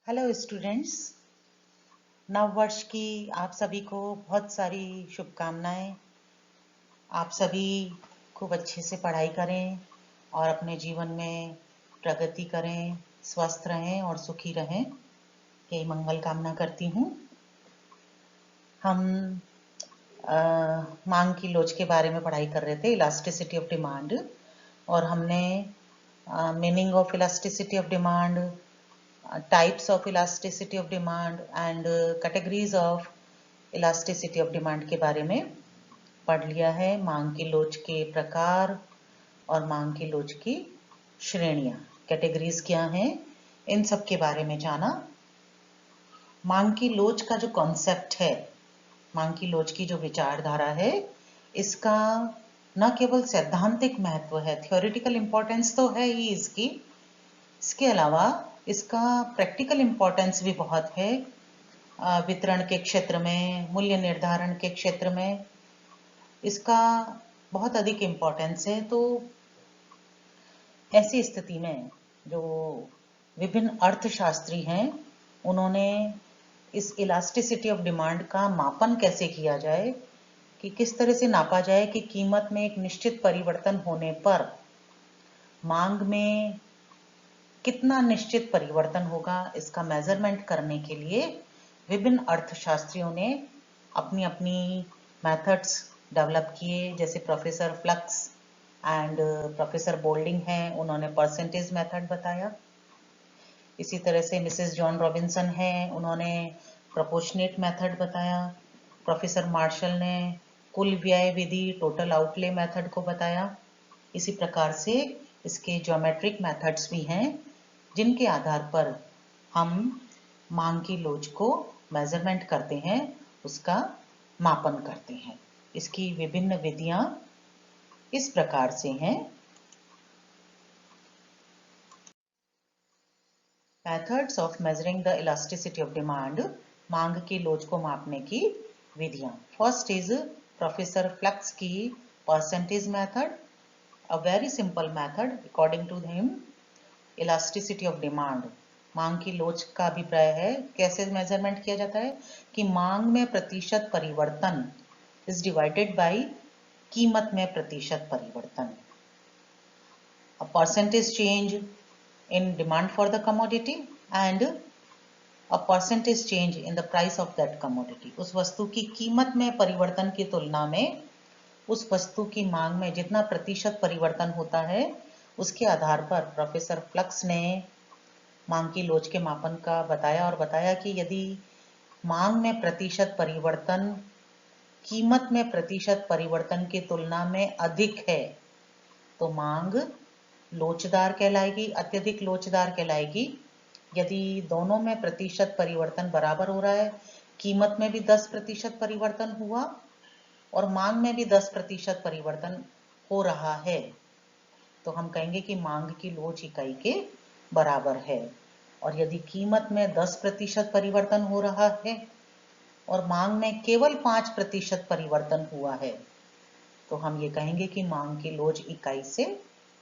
Hello students, नव वर्ष की आप सभी को बहुत सारी शुभकामनाएं। आप सभी खूब अच्छे से पढ़ाई करें और अपने जीवन में प्रगति करें, स्वस्थ रहें और सुखी रहें, यही मंगल कामना करती हूँ। हम मांग की लोच के बारे में पढ़ाई कर रहे थे, इलास्टिसिटी ऑफ डिमांड, और हमने meaning of elasticity of demand, types of elasticity of demand and categories of elasticity of demand के बारे में पढ़ लिया है। मांग की लोच के प्रकार और मांग की लोच की श्रेणियां, कैटेगरीज क्या हैं, इन सब के बारे में जाना। मांग की लोच का जो कॉन्सेप्ट है, मांग की लोच की जो विचारधारा है, इसका न केवल सैद्धांतिक महत्व है, थ्योरेटिकल इम्पोर्टेंस तो है ही इसकी, इसके अलावा इसका प्रैक्टिकल इम्पोर्टेंस भी बहुत है। वितरण के क्षेत्र में, मूल्य निर्धारण के क्षेत्र में इसका बहुत अधिक इम्पोर्टेंस है। तो ऐसी स्थिति में जो विभिन्न अर्थशास्त्री हैं, उन्होंने इस इलास्टिसिटी ऑफ डिमांड का मापन कैसे किया जाए, कि किस तरह से नापा जाए कि कीमत में एक निश्चित परिवर्तन होने पर मांग में कितना निश्चित परिवर्तन होगा, इसका मेजरमेंट करने के लिए विभिन्न अर्थशास्त्रियों ने अपनी अपनी मेथड्स डेवलप किए। जैसे professor flux and professor Boulding हैं, उन्होंने परसेंटेज मेथड बताया। इसी तरह से मिसेस जॉन रॉबिन्सन हैं, उन्होंने प्रोपोर्शनेट मेथड बताया। प्रोफेसर मार्शल ने कुल व्यय विधि, टोटल आउटले मेथड को बताया। इसी प्रकार से इसके ज्योमेट्रिक मेथड्स भी हैं, जिनके आधार पर हम मांग की लोच को मेजरमेंट करते हैं, उसका मापन करते हैं। इसकी विभिन्न विधियां इस प्रकार से हैं। Methods of measuring the elasticity of demand, मांग की लोच को मापने की विधियां। फर्स्ट इज प्रोफेसर फ्लक्स की percentage method, a very simple method according to him. Elasticity of demand, मांग की लोच का अभिप्राय है कैसे मेजरमेंट किया जाता है कि मांग में प्रतिशत परिवर्तन इज डिवाइडेड बाय कीमत में प्रतिशत परिवर्तन। A percentage change in demand for the commodity and a percentage change in the price of that commodity. उस वस्तु की कीमत में परिवर्तन की तुलना में उस वस्तु की मांग में जितना प्रतिशत परिवर्तन होता है, उसके आधार पर प्रोफेसर फ्लक्स ने मांग की लोच के मापन का बताया और बताया कि यदि मांग में प्रतिशत परिवर्तन कीमत में प्रतिशत परिवर्तन की तुलना में अधिक है तो मांग लोचदार कहलाएगी, अत्यधिक लोचदार कहलाएगी। यदि दोनों में प्रतिशत परिवर्तन बराबर हो रहा है, कीमत में भी 10% परिवर्तन हुआ और मांग में भी 10% परिवर्तन हो रहा है, तो हम कहेंगे कि मांग की लोच इकाई के बराबर है। और यदि कीमत में 10% परिवर्तन हो रहा है और मांग में केवल 5% परिवर्तन हुआ है, तो हम ये कहेंगे कि मांग की लोच इकाई से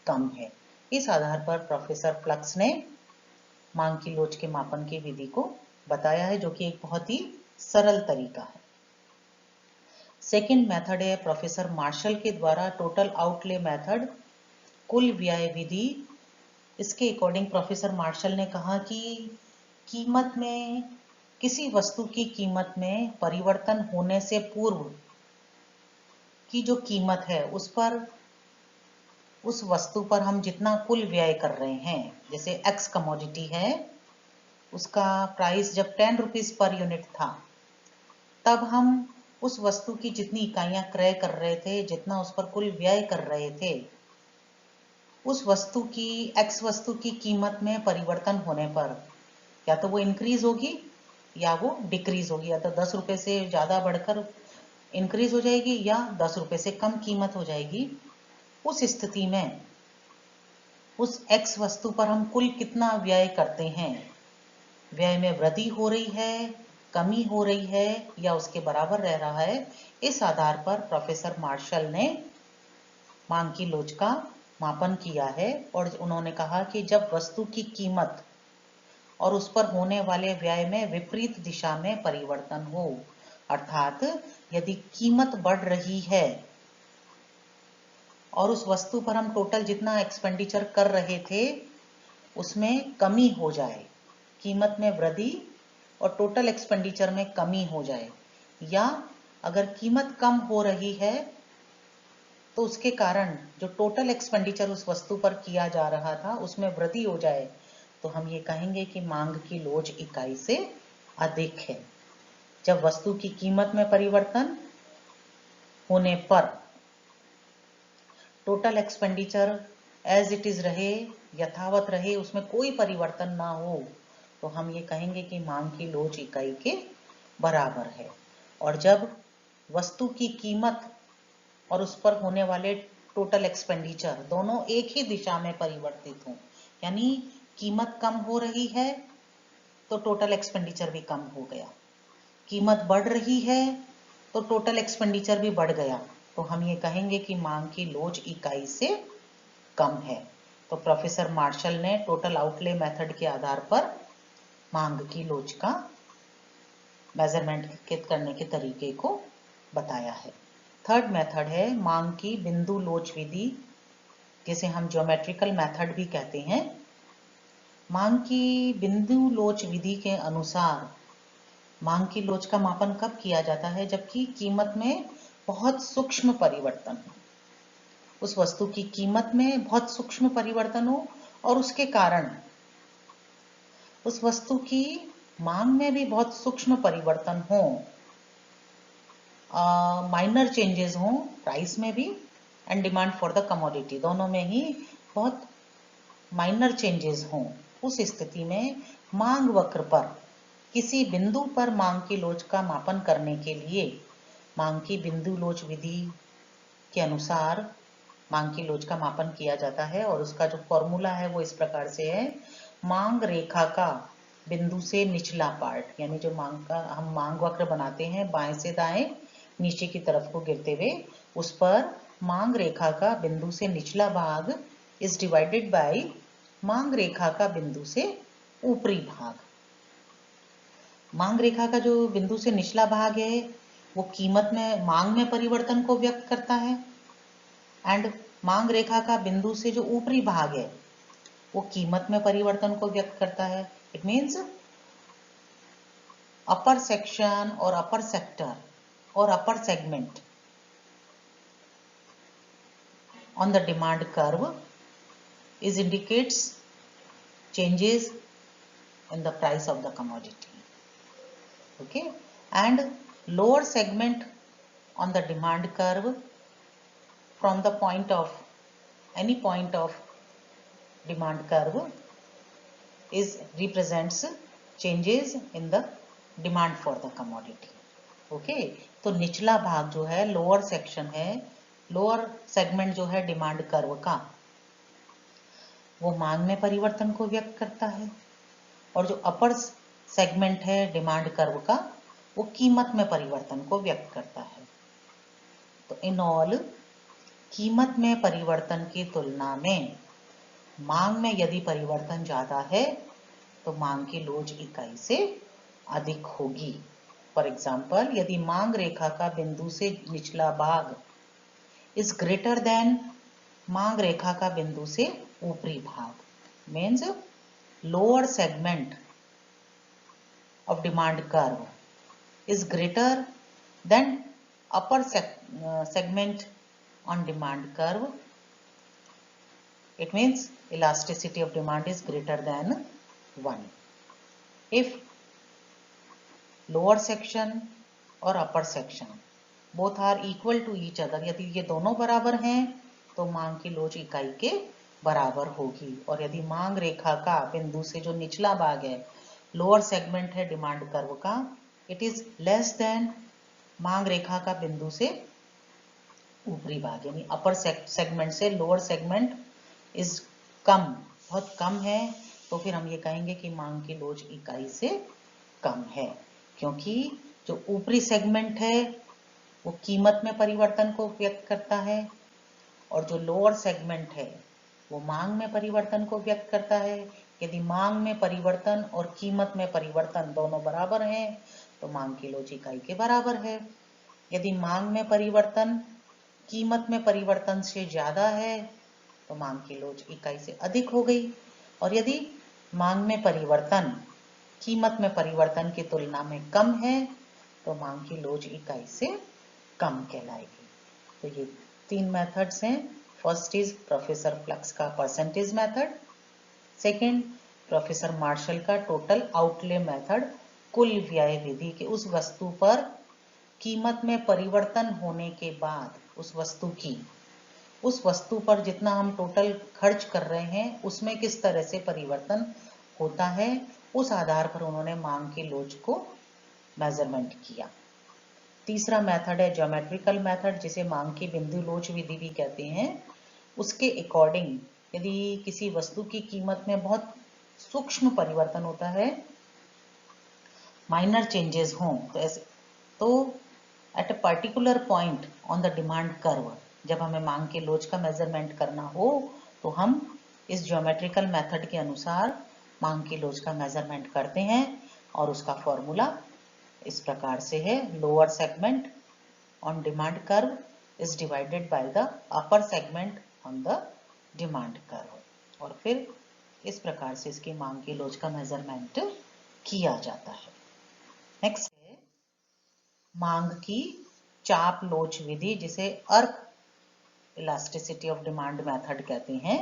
कम है। इस आधार पर प्रोफेसर फ्लक्स ने मांग की लोच के मापन की विधि को बताया है, जो कि एक बहुत ही सरल तरीका है। सेकंड मेथड है प्रोफेसर मार्शल के द्वारा टोटल आउटले मेथड, कुल व्यय विधि। इसके अकॉर्डिंग प्रोफेसर मार्शल ने कहा कि कीमत में, किसी वस्तु की कीमत में परिवर्तन होने से पूर्व की जो कीमत है, उस वस्तु पर हम जितना कुल व्यय कर रहे हैं, जैसे एक्स कमोडिटी है, उसका प्राइस जब 10 रुपीज पर यूनिट था, तब हम उस वस्तु की जितनी इकाइयां क्रय कर रहे थे, जितना उस पर कुल व्यय कर रहे थे, उस वस्तु की, एक्स वस्तु की कीमत में परिवर्तन होने पर या तो वो इंक्रीज होगी या वो डिक्रीज होगी, या तो 10 रुपए से ज्यादा बढ़कर इंक्रीज हो जाएगी या 10 रुपए से कम कीमत हो जाएगी। उस स्थिति में उस एक्स वस्तु पर हम कुल कितना व्यय करते हैं, व्यय में वृद्धि हो रही है, कमी हो रही है या उसके बराबर रह रहा है, इस आधार पर प्रोफेसर मार्शल ने मांग की लोच का मापन किया है। और उन्होंने कहा कि जब वस्तु की कीमत और उस पर होने वाले व्यय में विपरीत दिशा में परिवर्तन हो। अर्थात यदि कीमत बढ़ रही है और उस वस्तु पर हम टोटल जितना एक्सपेंडिचर कर रहे थे उसमें कमी हो जाए, कीमत में वृद्धि और टोटल एक्सपेंडिचर में कमी हो जाए, या अगर कीमत कम हो रही है तो उसके कारण जो टोटल एक्सपेंडिचर उस वस्तु पर किया जा रहा था उसमें वृद्धि हो जाए, तो हम ये कहेंगे कि मांग की लोच इकाई से अधिक है। जब वस्तु की कीमत में परिवर्तन होने पर total expenditure as it is रहे, यथावत रहे, उसमें कोई परिवर्तन ना हो, तो हम ये कहेंगे कि मांग की लोच इकाई के बराबर है। और जब वस्तु की कीमत और उस पर होने वाले टोटल एक्सपेंडिचर दोनों एक ही दिशा में परिवर्तित हों, यानी कीमत कम हो रही है तो टोटल एक्सपेंडिचर भी कम हो गया, कीमत बढ़ रही है तो टोटल एक्सपेंडिचर भी बढ़ गया, तो हम ये कहेंगे कि मांग की लोच इकाई से कम है। तो प्रोफेसर मार्शल ने टोटल आउटले मेथड के आधार पर मांग की लोच का मेजरमेंट करने के तरीके को बताया है। थर्ड मेथड है मांग की बिंदु लोच विधि, जिसे हम ज्योमेट्रिकल मेथड भी कहते हैं। मांग की बिंदु लोच विधि के अनुसार मांग की लोच का मापन कब किया जाता है? जबकि कीमत में बहुत सूक्ष्म परिवर्तन हो, उस वस्तु की कीमत में बहुत सूक्ष्म परिवर्तन हो और उसके कारण उस वस्तु की मांग में भी बहुत सूक्ष्म परिवर्तन हो, माइनर चेंजेस हों प्राइस में भी and demand for the commodity, दोनों में ही बहुत माइनर चेंजेस हों। उस स्थिति में मांग वक्र पर किसी बिंदु पर मांग की लोच का मापन करने के लिए मांग की बिंदु लोच विधि के अनुसार मांग की लोच का मापन किया जाता है। और उसका जो फॉर्मूला है वो इस प्रकार से है, मांग रेखा का बिंदु से निचला पार्ट, यानी जो मांग का हम मांग वक्र बनाते हैं बाएं से दाएं नीचे की तरफ को गिरते हुए, उस पर मांग रेखा का बिंदु से निचला भाग इज डिवाइडेड बाय मांग रेखा का बिंदु से ऊपरी भाग। मांग रेखा का जो बिंदु से निचला भाग है वो कीमत में मांग में परिवर्तन को व्यक्त करता है, एंड मांग रेखा का बिंदु से जो ऊपरी भाग है वो कीमत में परिवर्तन को व्यक्त करता है। इट मीन्स अपर सेक्शन और अपर सेक्टर और upper segment on the demand curve is indicates changes in the price of the commodity, okay, and lower segment on the demand curve from the point of any point of demand curve is represents changes in the demand for the commodity, okay। तो निचला भाग जो है lower section है, lower segment जो है demand curve का, वो मांग में परिवर्तन को व्यक्त करता है, और जो अपर सेगमेंट है डिमांड कर्व का वो कीमत में परिवर्तन को व्यक्त करता है। तो इन ऑल कीमत में परिवर्तन की तुलना में मांग में यदि परिवर्तन ज्यादा है तो मांग की लोच इकाई से अधिक होगी। फॉर एग्जाम्पल, यदि मांग रेखा का बिंदु से निचला भाग इज ग्रेटर देन मांग रेखा का बिंदु से ऊपरी भाग, means lower segment of demand curve is greater than upper segment on demand curve, it means elasticity of demand is greater than 1. If lower section और upper section both are equal to each other, यदि ये दोनों बराबर हैं तो मांग की लोच इकाई के बराबर होगी। और यदि मांग रेखा का बिंदु से जो निचला भाग है लोअर सेगमेंट है डिमांड कर्व का, इट इज लेस देन मांग रेखा का बिंदु से ऊपरी भाग, यानी अपर सेगमेंट से लोअर सेगमेंट इज कम, बहुत कम है, तो फिर हम ये कहेंगे कि मांग की लोच इकाई से कम है, क्योंकि जो ऊपरी सेगमेंट है वो कीमत में परिवर्तन को व्यक्त करता है और जो लोअर सेगमेंट है वो मांग में परिवर्तन को व्यक्त करता है। यदि मांग में परिवर्तन और कीमत में परिवर्तन दोनों बराबर हैं तो मांग की लोच इकाई के बराबर है। यदि मांग में परिवर्तन कीमत में परिवर्तन से ज्यादा है तो मांग की लोच इकाई से अधिक हो गई, और यदि मांग में परिवर्तन कीमत में परिवर्तन की तुलना में कम है तो मांग की लोच इकाई से कम कहलाएगी। तो ये 3 मेथड्स हैं। फर्स्ट इज प्रोफेसर फ्लक्स का percentage method, second professor Marshall का टोटल आउटले मेथड, कुल व्यय विधि के उस वस्तु पर कीमत में परिवर्तन होने के बाद उस वस्तु पर जितना हम टोटल खर्च कर रहे हैं उसमें किस तरह से परिवर्तन होता है, उस आधार पर उन्होंने मांग की लोच को मेजरमेंट किया। तीसरा मेथड है ज्योमेट्रिकल मेथड, जिसे मांग की बिंदु लोच विधि भी कहते हैं। उसके अकॉर्डिंग यदि किसी वस्तु की कीमत में बहुत सूक्ष्म परिवर्तन होता है, माइनर चेंजेस हों, तो at a particular point on the demand curve, जब हमें मांग के लोच का मेजरमेंट करना हो तो हम इस ज्योमेट्रिकल मेथड के अनुसार मांग की लोच का मेजरमेंट करते हैं, और उसका फॉर्मूला इस प्रकार से है, lower segment on demand curve is divided by the upper segment on the demand curve, और फिर इस प्रकार से इसकी मांग की लोच का मेजरमेंट किया जाता है। नेक्स्ट है मांग की चाप लोच विधि, जिसे अर्क इलास्टिसिटी ऑफ डिमांड मेथड कहते हैं।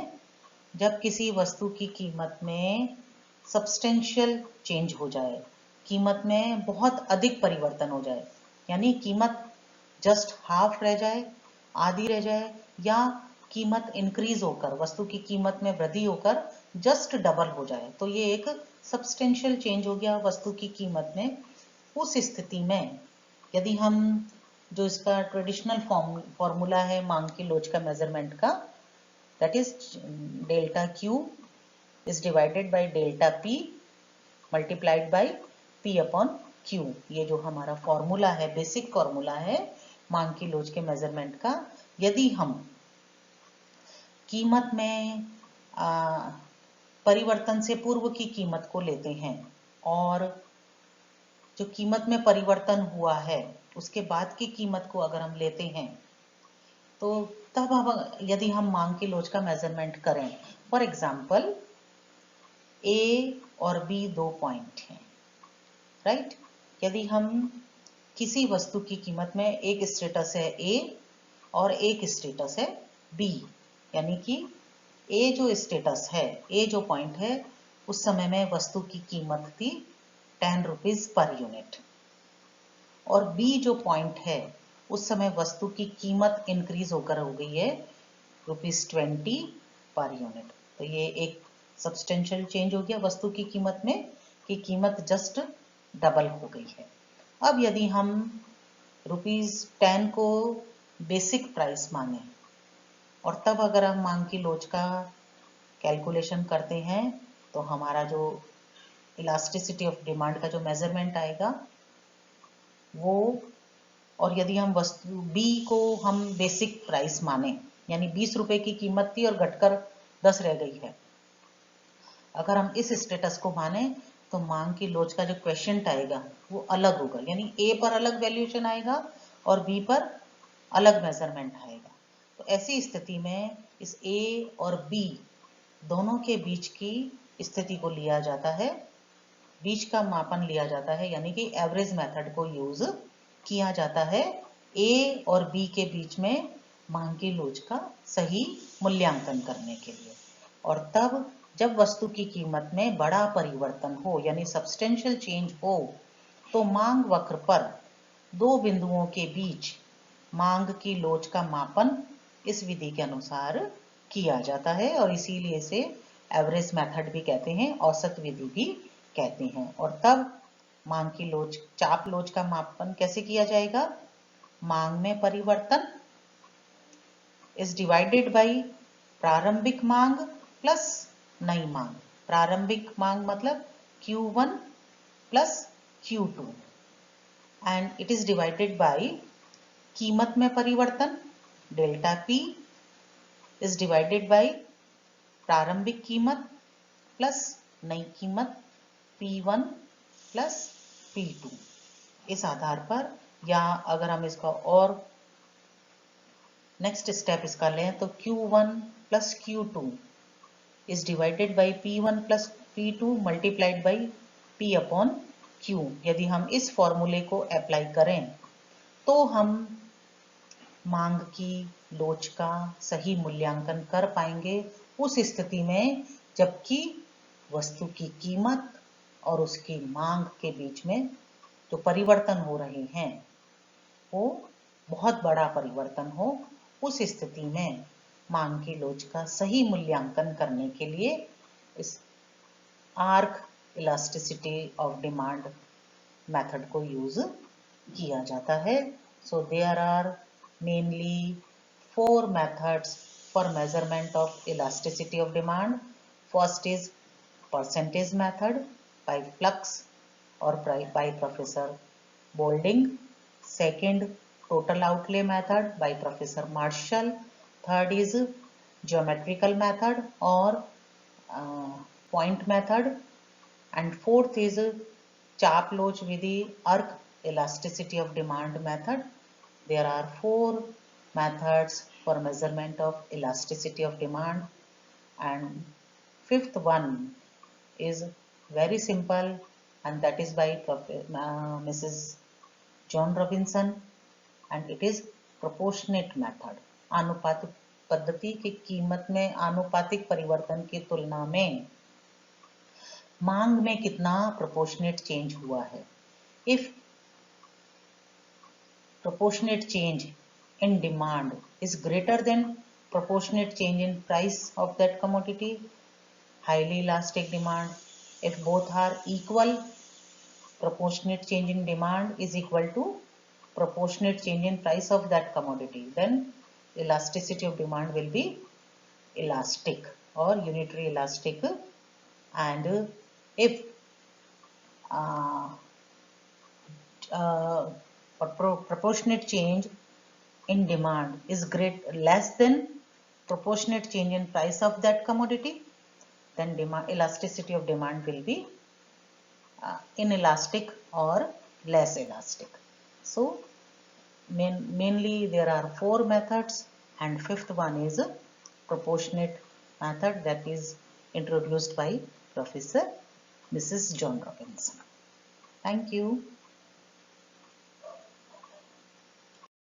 जब किसी वस्तु की कीमत में सब्सटेंशियल चेंज हो जाए, कीमत में बहुत अधिक परिवर्तन हो जाए, यानी कीमत जस्ट हाफ रह जाए, आधी रह जाए, या कीमत इंक्रीज होकर वस्तु की कीमत में वृद्धि होकर जस्ट डबल हो जाए, तो ये एक सब्सटेंशियल चेंज हो गया वस्तु की कीमत में। उस स्थिति में यदि हम जो इसका ट्रेडिशनल फॉर्मूला है मांग की लोच का मेजरमेंट का, that is delta Q is divided by delta P multiplied by P upon Q, ये जो हमारा फॉर्मूला है, बेसिक फॉर्मूला है मांग की लोच के मेजरमेंट का। यदि हम कीमत में परिवर्तन से पूर्व की कीमत को लेते हैं और जो कीमत में परिवर्तन हुआ है उसके बाद की कीमत को अगर हम लेते हैं, तो तब अब यदि हम मांग की लोच का मेजरमेंट करें, फॉर एग्जाम्पल ए और बी 2 पॉइंट हैं, राइट। यदि हम किसी वस्तु की कीमत में एक स्टेटस है ए और एक स्टेटस है बी, यानी कि ए जो स्टेटस है, ए जो पॉइंट है, उस समय में वस्तु की कीमत थी 10 रुपीज पर यूनिट, और बी जो पॉइंट है उस समय वस्तु की कीमत इंक्रीज होकर हो गई है ₹20 पर यूनिट। तो ये एक सब्सटेंशियल चेंज हो गया वस्तु की कीमत में, कि कीमत जस्ट डबल हो गई है। अब यदि हम ₹10 को बेसिक प्राइस माने और तब अगर हम मांग की लोच का कैलकुलेशन करते हैं तो हमारा जो इलास्टिसिटी ऑफ डिमांड का जो मेजरमेंट आएगा वो, और यदि हम वस्तु बी को हम बेसिक प्राइस माने, यानी 20 रुपए की कीमत थी और घटकर 10 रह गई है, अगर हम इस स्टेटस को माने तो मांग की लोच का जो क्वेश्चन आएगा वो अलग होगा, यानी ए पर अलग वैल्यूएशन आएगा और बी पर अलग मेजरमेंट आएगा। तो ऐसी स्थिति में इस ए और बी दोनों के बीच की स्थिति को लिया जाता है, बीच का मापन लिया जाता है, यानी कि एवरेज मेथड को यूज किया जाता है ए और बी के बीच में मांग की लोच का सही मूल्यांकन करने के लिए। और तब जब वस्तु की कीमत में बड़ा परिवर्तन हो, यानी सब्सटेंशियल चेंज हो, तो मांग वक्र पर दो बिंदुओं के बीच मांग की लोच का मापन इस विधि के अनुसार किया जाता है, और इसीलिए इसे एवरेज मेथड भी कहते हैं, औसत विधि भी कहते हैं। और तब मांग की लोच, चाप लोच का मापन कैसे किया जाएगा? मांग में परिवर्तन इज डिवाइडेड बाय प्रारंभिक मांग प्लस नई मांग। प्रारंभिक मांग मतलब Q1 plus Q2 and it is divided by कीमत में परिवर्तन delta P is divided by प्रारंभिक कीमत प्लस नई कीमत P1 प्लस P2 इस आधार पर, या अगर हम इसका और नेक्स्ट स्टेप इसका लें तो Q1 plus Q2 is divided by P1 plus P2 multiplied by P upon Q। यदि हम इस फॉर्मूले को अप्लाई करें तो हम मांग की लोच का सही मूल्यांकन कर पाएंगे उस स्थिति में जबकि वस्तु की कीमत और उसकी मांग के बीच में जो परिवर्तन हो रहे हैं वो बहुत बड़ा परिवर्तन हो। उस स्थिति में मांग की लोच का सही मूल्यांकन करने के लिए इस arc elasticity of demand method को यूज किया जाता है। So there are mainly 4 methods for measurement of elasticity of demand. First is percentage method by Flux or by Professor Bolding. Second, total outlay method by Professor Marshall. Third is geometrical method or point method. And fourth is Chap-Loach Vidhi, arc elasticity of demand method. There are 4 methods for measurement of elasticity of demand, and fifth one is very simple, and that is by Mrs. John Robinson, and it is proportionate method। आनुपातिक पद्धति की कीमत में आनुपातिक परिवर्तन की तुलना में मांग में कितना प्रोपोर्शनेट चेंज हुआ है। If proportionate change in demand is greater than proportionate change in price of that commodity, highly elastic demand. If both are equal, proportionate change in demand is equal to proportionate change in price of that commodity, then elasticity of demand will be elastic or unitary elastic. And if proportionate change in demand is less than proportionate change in price of that commodity, then elasticity of demand will be inelastic or less elastic. So mainly there are 4 methods, and fifth one is a proportionate method that is introduced by Professor Mrs. John Robinson. Thank you.